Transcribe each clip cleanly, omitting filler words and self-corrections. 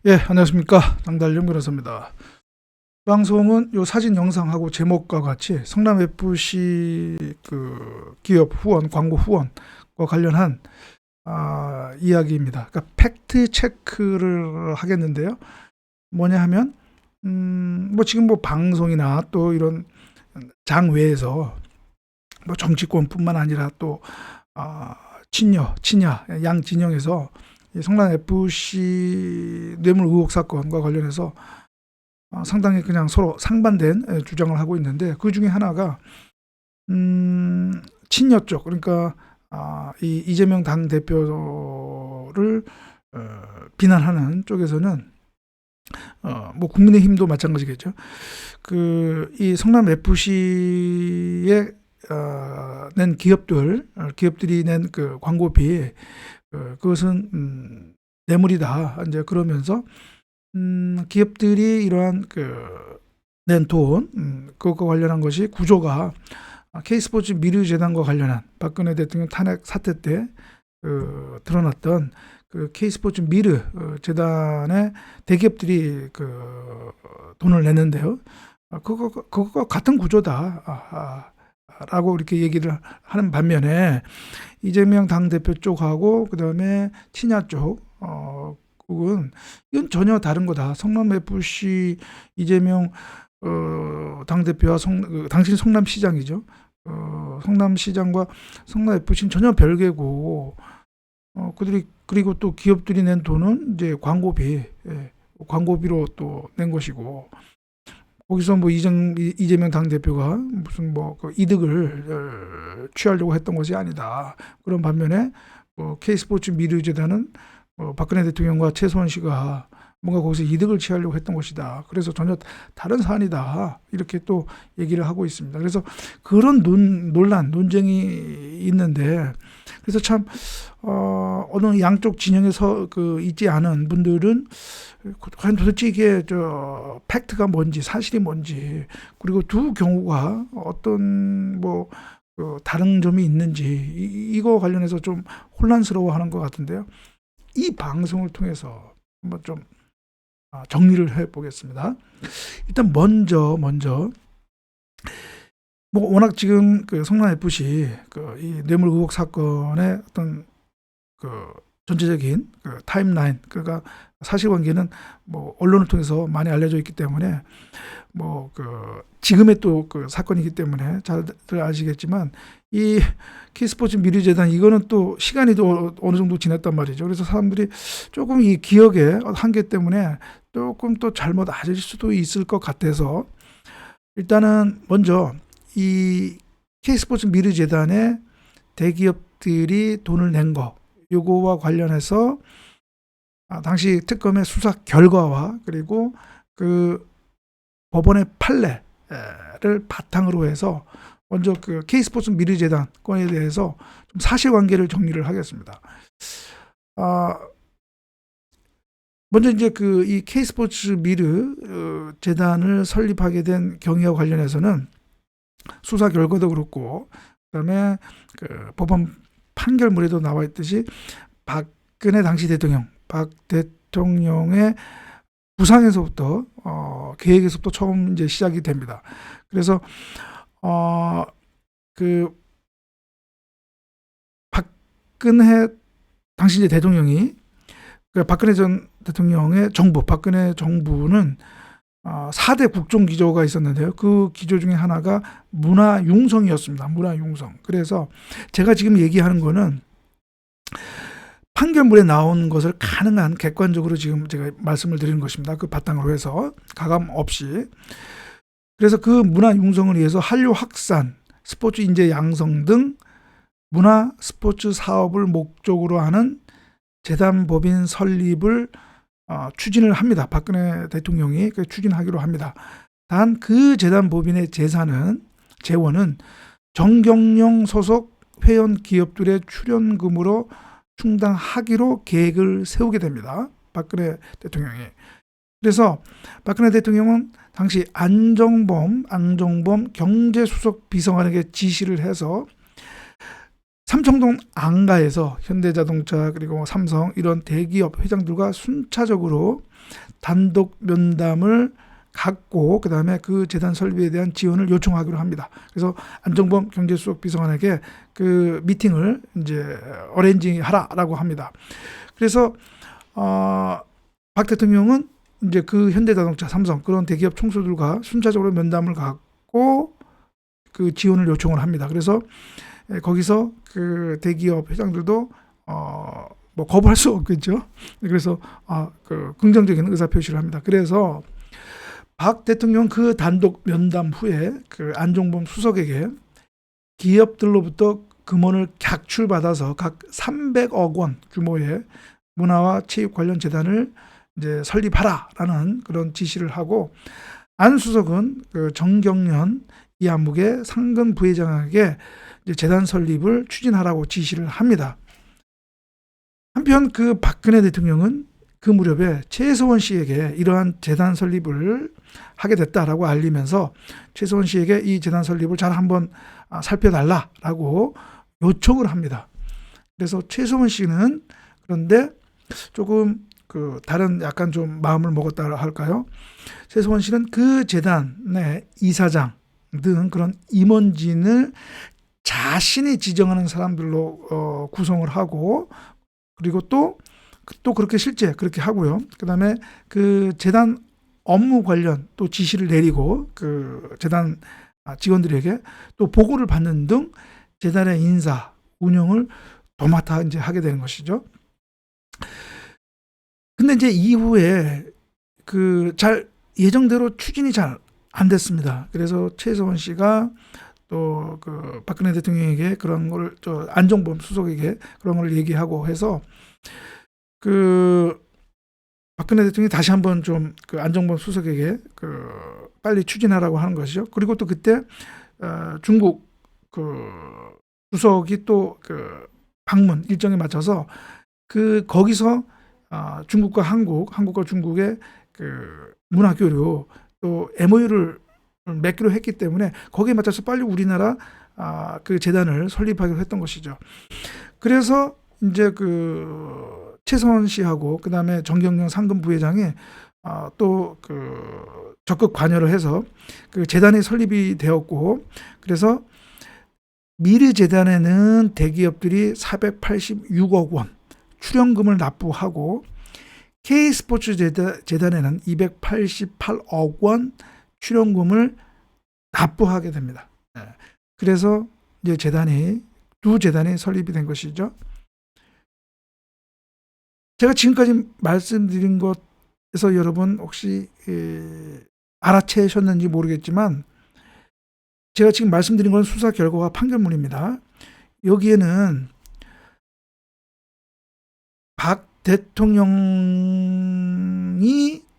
예, 안녕하십니까. 장달령 변호사입니다. 방송은 요 사진 영상하고 제목과 같이 성남FC 그 기업 후원, 광고 후원과 관련한 이야기입니다. 그러니까 팩트 체크를 하겠는데요. 뭐냐 하면 뭐 지금 뭐 방송이나 또 이런 장외에서 뭐 정치권뿐만 아니라 또 친야 양 진영에서 이 성남 FC 뇌물 의혹 사건과 관련해서 상당히 그냥 서로 상반된 주장을 하고 있는데, 그 중에 하나가 친여 쪽, 그러니까 이 이재명 당 대표를 비난하는 쪽에서는 뭐 국민의힘도 마찬가지겠죠. 이 성남 FC에 낸 기업들이 낸 그 광고비, 그것은 뇌물이다. 이제 그러면서 기업들이 이러한 낸 돈, 그것과 관련한 것이 구조가 K스포츠 미르재단과 관련한 박근혜 대통령 탄핵 사태 때 드러났던 그 K스포츠 미르 재단의 대기업들이 돈을 내는데요. 그거가 같은 구조다. 라고 이렇게 얘기를 하는 반면에 이재명 당대표 쪽하고 그다음에 친야 쪽 그건 이건 전혀 다른 거다. 성남FC 이재명 당대표와 당신 성남시장이죠. 성남시장과 성남FC는 전혀 별개고, 그리고 또 기업들이 낸 돈은 이제 광고비로 또 낸 것이고, 거기서 뭐 이재명 당대표가 무슨 이득을 취하려고 했던 것이 아니다. 그런 반면에 K스포츠 미르재단은 박근혜 대통령과 최소한 씨가 뭔가 거기서 이득을 취하려고 했던 것이다. 그래서 전혀 다른 사안이다. 이렇게 또 얘기를 하고 있습니다. 그래서 그런 논쟁이 있는데, 그래서 참 어느 양쪽 진영에서 있지 않은 분들은 과연 도대체 이게 팩트가 뭔지, 사실이 뭔지, 그리고 두 경우가 어떤 다른 점이 있는지, 이거 관련해서 좀 혼란스러워하는 것 같은데요. 이 방송을 통해서 한번 좀 정리를 해보겠습니다. 일단 먼저 워낙 지금 성남FC 이 뇌물 의혹 사건의 어떤 전체적인 타임라인, 그러니까 사실관계는 언론을 통해서 많이 알려져 있기 때문에 지금의 또 사건이기 때문에 잘들 아시겠지만, 이 K스포츠 미르재단 이거는 또 시간이 또 어느 정도 지났단 말이죠. 그래서 사람들이 조금 이 기억의 한계 때문에 조금 또 잘못 아실 수도 있을 것 같아서, 일단은 먼저 이 K스포츠 미르재단에 대기업들이 돈을 낸 거, 요거와 관련해서 당시 특검의 수사 결과와 그리고 법원의 판례를 바탕으로 해서 먼저 K스포츠 미르재단 건에 대해서 좀 사실관계를 정리를 하겠습니다. 먼저 이제 이 K스포츠 미르 재단을 설립하게 된 경위와 관련해서는 수사 결과도 그렇고, 그다음에 법원 판결문에도 나와 있듯이 박근혜 당시 박 대통령의 부상에서부터 계획에서부터 처음 이제 시작이 됩니다. 그래서 박근혜 당시 이제 대통령이 박근혜 전 대통령의 정부, 박근혜 정부는 4대 국정 기조가 있었는데요. 그 기조 중에 하나가 문화융성이었습니다. 문화융성. 그래서 제가 지금 얘기하는 거는 판결문에 나온 것을 가능한 객관적으로 지금 제가 말씀을 드리는 것입니다. 그 바탕으로 해서 가감 없이. 그래서 그 문화융성을 위해서 한류 확산, 스포츠 인재 양성 등 문화 스포츠 사업을 목적으로 하는 재단법인 설립을 추진을 합니다. 박근혜 대통령이 추진하기로 합니다. 단 그 재단법인의 재원은 정경영 소속 회원 기업들의 출연금으로 충당하기로 계획을 세우게 됩니다. 박근혜 대통령이. 그래서 박근혜 대통령은 당시 안정범 경제수석 비서관에게 지시를 해서 삼청동 안가에서 현대자동차 그리고 삼성 이런 대기업 회장들과 순차적으로 단독 면담을 갖고 그다음에 그 재단 설립에 대한 지원을 요청하기로 합니다. 그래서 안정범 경제수석 비서관에게 그 미팅을 이제 어레인지하라라고 합니다. 그래서 박 대통령은 이제 그 현대자동차, 삼성 그런 대기업 총수들과 순차적으로 면담을 갖고 그 지원을 요청을 합니다. 그래서 거기서 그 대기업 회장들도 뭐 거부할 수 없겠죠. 그래서 그 긍정적인 의사 표시를 합니다. 그래서 박 대통령 그 단독 면담 후에 그 안종범 수석에게 기업들로부터 금원을 객출받아서 각 300억 원 규모의 문화와 체육 관련 재단을 이제 설립하라라는 그런 지시를 하고 안 수석은 그 정경련 이안목의 상근 부회장에게 이제 재단 설립을 추진하라고 지시를 합니다. 한편 그 박근혜 대통령은 그 무렵에 최서원 씨에게 이러한 재단 설립을 하게 됐다라고 알리면서 최서원 씨에게 이 재단 설립을 잘 한번 살펴달라라고 요청을 합니다. 그래서 최서원 씨는 그런데 조금 그 다른 약간 좀 마음을 먹었다 할까요? 최서원 씨는 그 재단의 이사장 등 그런 임원진을 자신이 지정하는 사람들로 구성을 하고 그리고 또 그렇게 실제 그렇게 하고요. 그다음에 그 재단 업무 관련 또 지시를 내리고 그 재단 직원들에게 또 보고를 받는 등 재단의 인사 운영을 도맡아 이제 하게 되는 것이죠. 근데 이제 이후에 그 잘 예정대로 추진이 잘 안 됐습니다. 그래서 최서원 씨가 또 그 박근혜 대통령에게 그런 걸 안종범 수석에게 그런 걸 얘기하고 해서 그 박근혜 대통령이 다시 한번 좀 그 안종범 수석에게 그 빨리 추진하라고 하는 것이죠. 그리고 또 그때 중국 그 주석이 또 그 방문 일정에 맞춰서 그 거기서 중국과 한국과 중국의 그 문화 교류 또 MOU를 맺기로 했기 때문에 거기에 맞춰서 빨리 우리나라 그 재단을 설립하기로 했던 것이죠. 그래서 이제 그 최서원 씨하고 그다음에 정경련 상근 부회장이 또 그 적극 관여를 해서 그 재단이 설립이 되었고 그래서 미르 재단에는 대기업들이 486억 원 출연금을 납부하고 K스포츠 재단에는 288억 원 출연금을 납부하게 됩니다. 그래서 이제 두 재단이 설립이 된 것이죠. 제가 지금까지 말씀드린 것에서 여러분 혹시 알아채셨는지 모르겠지만 제가 지금 말씀드린 건 수사 결과와 판결문입니다. 여기에는 박 대통령이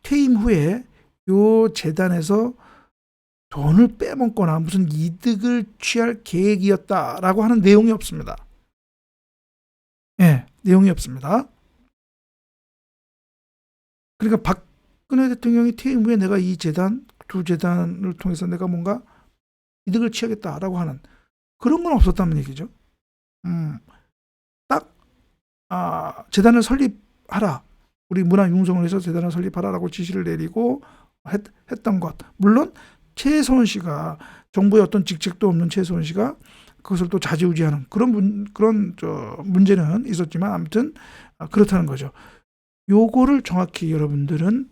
퇴임 후에 요 재단에서 돈을 빼먹거나 무슨 이득을 취할 계획이었다라고 하는 내용이 없습니다. 내용이 없습니다. 그러니까 박근혜 대통령이 퇴임 후에 내가 이 두 재단을 통해서 내가 뭔가 이득을 취하겠다라고 하는 그런 건 없었다는 얘기죠. 딱 재단을 설립하라. 우리 문화 융성을 해서 재단을 설립하라라고 지시를 내리고 했던 것. 물론 최서원 씨가 정부의 어떤 직책도 없는 최서원 씨가 그것을 또 좌지우지하는 그런 문제는 있었지만 아무튼 그렇다는 거죠. 요거를 정확히 여러분들은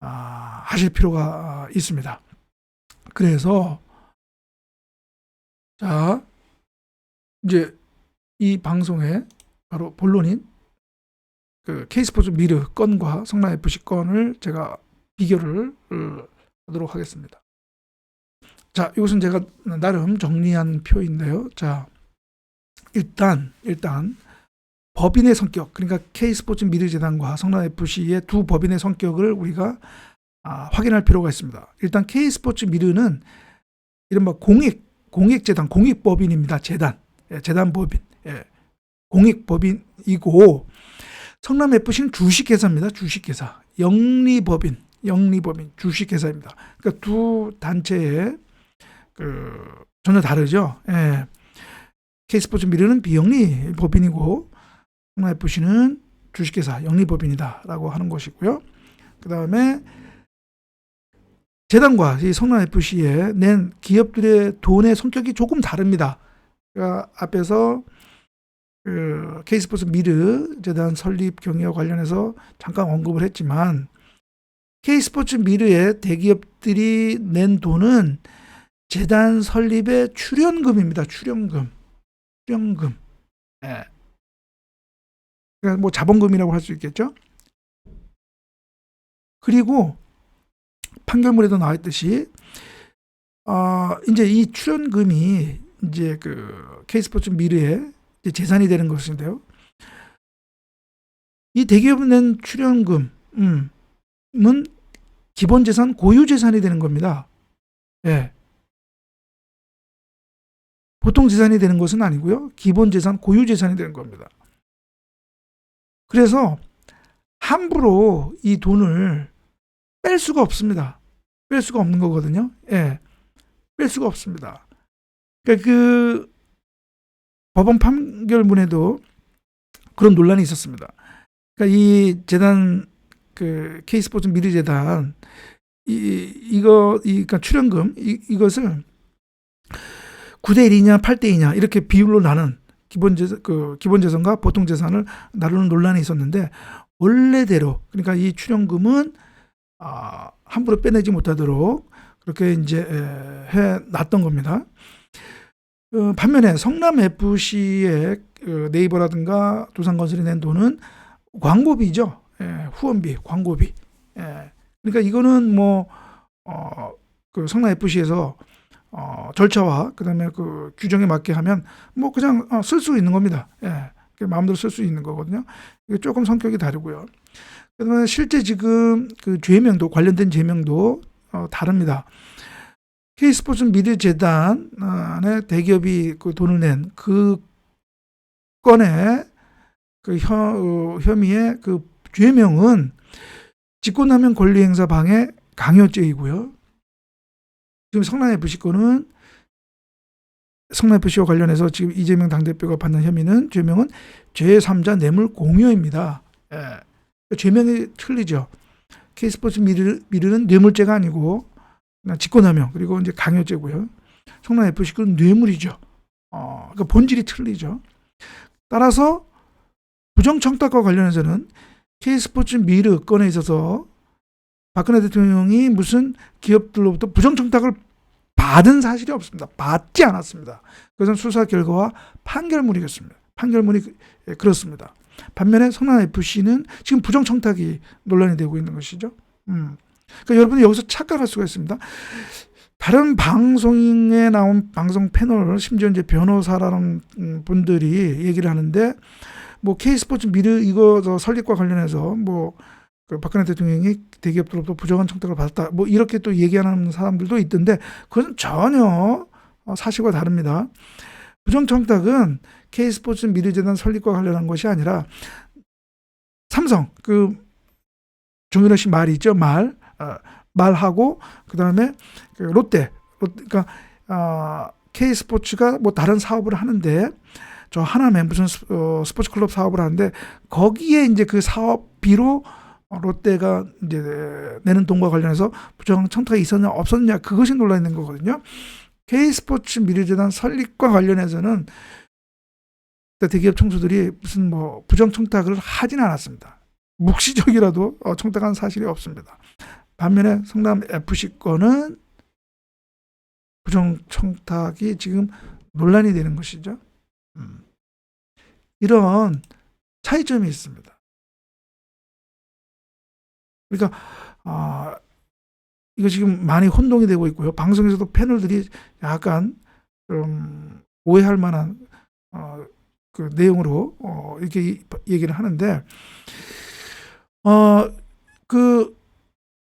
하실 필요가 있습니다. 그래서 자 이제 이 방송의 바로 본론인 그 K스포츠 미르 건과 성남FC 건을 제가 비교를 하도록 하겠습니다. 자, 이것은 제가 나름 정리한 표인데요. 자, 일단 법인의 성격, 그러니까 K스포츠 미르재단과 성남FC의 두 법인의 성격을 우리가 확인할 필요가 있습니다. 일단 K스포츠 미르는 이른바 공익재단, 공익법인입니다. 재단법인, 공익법인이고 성남FC는 주식회사입니다. 주식회사, 영리법인, 주식회사입니다. 그러니까 두 단체의 전혀 다르죠. K스포츠 미르는 비영리 법인이고 성남FC는 주식회사 영리법인이다라고 하는 것이고요. 그 다음에 재단과 이 성남FC에 낸 기업들의 돈의 성격이 조금 다릅니다. 그러니까 앞에서 그 K스포츠 미르 재단 설립 경위와 관련해서 잠깐 언급을 했지만 K스포츠 미르의 대기업들이 낸 돈은 재단 설립의 출연금입니다. 출연금. 예. 그러니까 뭐 자본금이라고 할 수 있겠죠. 그리고 판결문에도 나와 있듯이 이제 이 출연금이 이제 그 K스포츠 미르의 재산이 되는 것인데요. 이 대기업은 낸 출연금은 기본 재산, 고유 재산이 되는 겁니다. 예. 보통 재산이 되는 것은 아니고요. 기본 재산, 고유 재산이 되는 겁니다. 그래서 함부로 이 돈을 뺄 수가 없습니다. 뺄 수가 없는 거거든요. 예. 뺄 수가 없습니다. 그러니까 그 법원 판결문에도 그런 논란이 있었습니다. 그러니까 이 재단, 그 K스포츠 미르 재단, 그러니까 출연금, 이것을 9대1이냐 8대2냐 이렇게 비율로 나눈 기본 재산과 보통 재산을 나누는 논란이 있었는데, 원래대로, 그러니까 이 출연금은 함부로 빼내지 못하도록 그렇게 이제 해 놨던 겁니다. 반면에 성남FC의 네이버라든가 두산건설이 낸 돈은 광고비죠. 예, 후원비, 광고비. 예, 그러니까 이거는 뭐 그 성남FC에서 절차와 그다음에 그 규정에 맞게 하면 뭐 그냥 쓸 수 있는 겁니다. 예, 마음대로 쓸 수 있는 거거든요. 이게 조금 성격이 다르고요. 그다음에 실제 지금 그 죄명도, 관련된 죄명도 다릅니다. K스포츠 미르 재단에 대기업이 그 돈을 낸 그 건의 그 혐의의 그 죄명은 직권남용 권리행사 방해 강요죄이고요. 지금 성남FC 거는, 성남FC와 관련해서 지금 이재명 당대표가 받는 죄명은 제3자 뇌물 공여입니다. 예. 죄명이 틀리죠. K스포츠 미르는 뇌물죄가 아니고 직권남용, 그리고 이제 강요죄고요. 성남FC 거는 뇌물이죠. 그러니까 본질이 틀리죠. 따라서 부정청탁과 관련해서는 K스포츠 미르 건에 있어서 박근혜 대통령이 무슨 기업들로부터 부정청탁을 받은 사실이 없습니다. 받지 않았습니다. 그것은 수사 결과와 판결문이겠습니다. 판결문이 그렇습니다. 반면에 성남FC는 지금 부정청탁이 논란이 되고 있는 것이죠. 그러니까 여러분이 여기서 착각할 수가 있습니다. 다른 방송에 나온 방송 패널, 심지어 이제 변호사라는 분들이 얘기를 하는데, 뭐 K스포츠 미르 이거 설립과 관련해서 뭐 그 박근혜 대통령이 대기업들로부터 부정한 청탁을 받았다, 뭐 이렇게 또 얘기하는 사람들도 있던데, 그것은 전혀 사실과 다릅니다. 부정청탁은 K스포츠 미르 재단 설립과 관련한 것이 아니라 삼성, 그 정유라 씨 말이 있죠. 말하고 그다음에 그 롯데, 그러니까 K스포츠가 뭐 다른 사업을 하는데, 저 하나면 무슨 스포츠 클럽 사업을 하는데, 거기에 이제 그 사업비로 롯데가 이제 내는 돈과 관련해서 부정 청탁이 있었냐 없었냐, 그것이 논란이 있는 거거든요. K스포츠 미르 재단 설립과 관련해서는 대기업 총수들이 무슨 뭐 부정 청탁을 하진 않았습니다. 묵시적이라도 청탁한 사실이 없습니다. 반면에 성남FC 건은 부정 청탁이 지금 논란이 되는 것이죠. 이런 차이점이 있습니다. 그러니까 이거 지금 많이 혼동이 되고 있고요. 방송에서도 패널들이 약간 좀 오해할 만한 그 내용으로 이렇게 얘기를 하는데, 그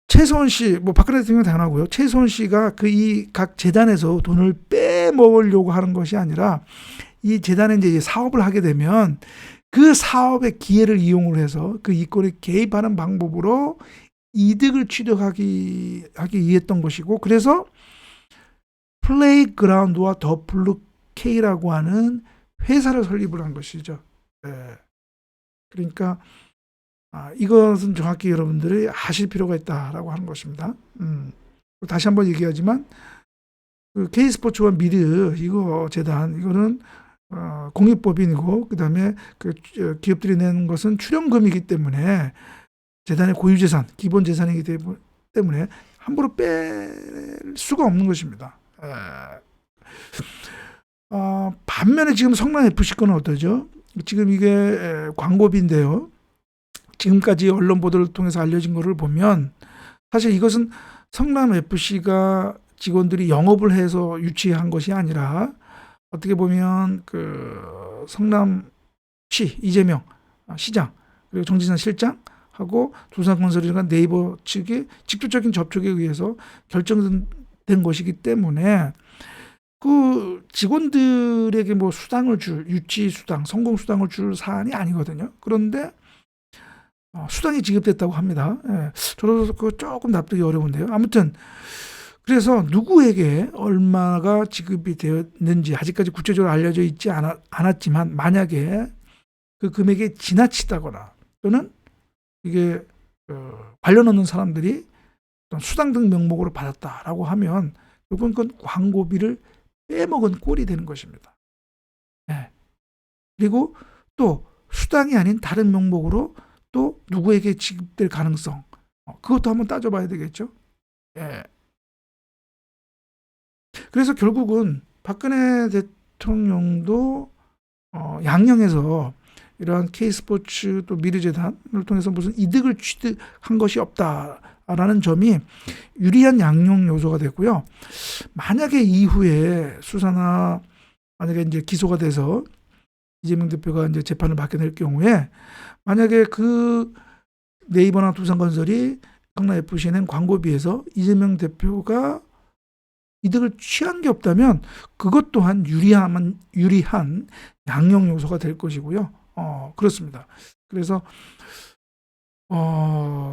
최소원 씨, 뭐 박근혜 대통령 당연하고요. 최소원 씨가 그 이 각 재단에서 돈을 빼먹으려고 하는 것이 아니라, 이 재단에 이제 사업을 하게 되면 그 사업의 기회를 이용을 해서 그 이권에 개입하는 방법으로 이득을 취득하기 위했던 것이고, 그래서 플레이그라운드와 더 블루 K라고 하는 회사를 설립을 한 것이죠. 그러니까 이것은 정확히 여러분들이 아실 필요가 있다라고 하는 것입니다. 다시 한번 얘기하지만 그 K스포츠와 미르 이거 재단 이거는 공익법인이고 그다음에 그 기업들이 내는 것은 출연금이기 때문에 재단의 고유재산, 기본 재산이기 때문에 함부로 뺄 수가 없는 것입니다. 반면에 지금 성남FC 건은 어떠죠? 지금 이게 광고비인데요. 지금까지 언론 보도를 통해서 알려진 것을 보면 사실 이것은 성남FC가 직원들이 영업을 해서 유치한 것이 아니라 어떻게 보면 그 성남시 이재명 시장 그리고 정진상 실장하고 두산건설이나 네이버 측의 직접적인 접촉에 의해서 결정된 것이기 때문에 그 직원들에게 뭐 수당을 줄 유치 수당, 성공 수당을 줄 사안이 아니거든요. 그런데 수당이 지급됐다고 합니다. 저도 그 조금 납득이 어려운데요. 아무튼 그래서 누구에게 얼마가 지급이 되었는지 아직까지 구체적으로 알려져 있지 않았지만 만약에 그 금액이 지나치다거나 또는 이게 관련 없는 사람들이 수당 등 명목으로 받았다라고 하면 이건 광고비를 빼먹은 꼴이 되는 것입니다. 그리고 또 수당이 아닌 다른 명목으로 또 누구에게 지급될 가능성 그것도 한번 따져봐야 되겠죠. 그래서 결국은 박근혜 대통령도 양령에서 이러한 K스포츠 또 미르재단을 통해서 무슨 이득을 취득한 것이 없다라는 점이 유리한 양용 요소가 됐고요. 만약에 이후에 수사나 만약에 이제 기소가 돼서 이재명 대표가 이제 재판을 받게 될 경우에 만약에 그 네이버나 두산건설이 성남FC에 낸 광고비에서 이재명 대표가 이득을 취한 게 없다면 그것 또한 유리한 양형 요소가 될 것이고요. 그렇습니다. 그래서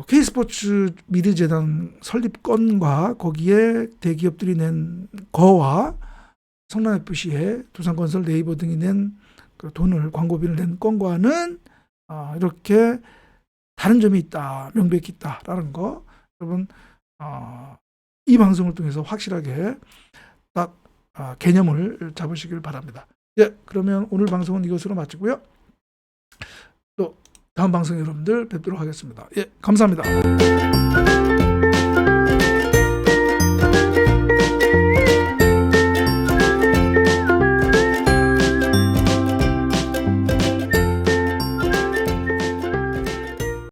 K스포츠 미르재단 설립 건과 거기에 대기업들이 낸 거와 성남FC에 두산건설, 네이버 등이 낸 그 돈을 광고비를 낸 건과는 이렇게 다른 점이 있다, 명백히 있다라는 거 여러분 이 방송을 통해서 확실하게 딱 개념을 잡으시길 바랍니다. 그러면 오늘 방송은 이것으로 마치고요. 또 다음 방송에 여러분들 뵙도록 하겠습니다. 감사합니다.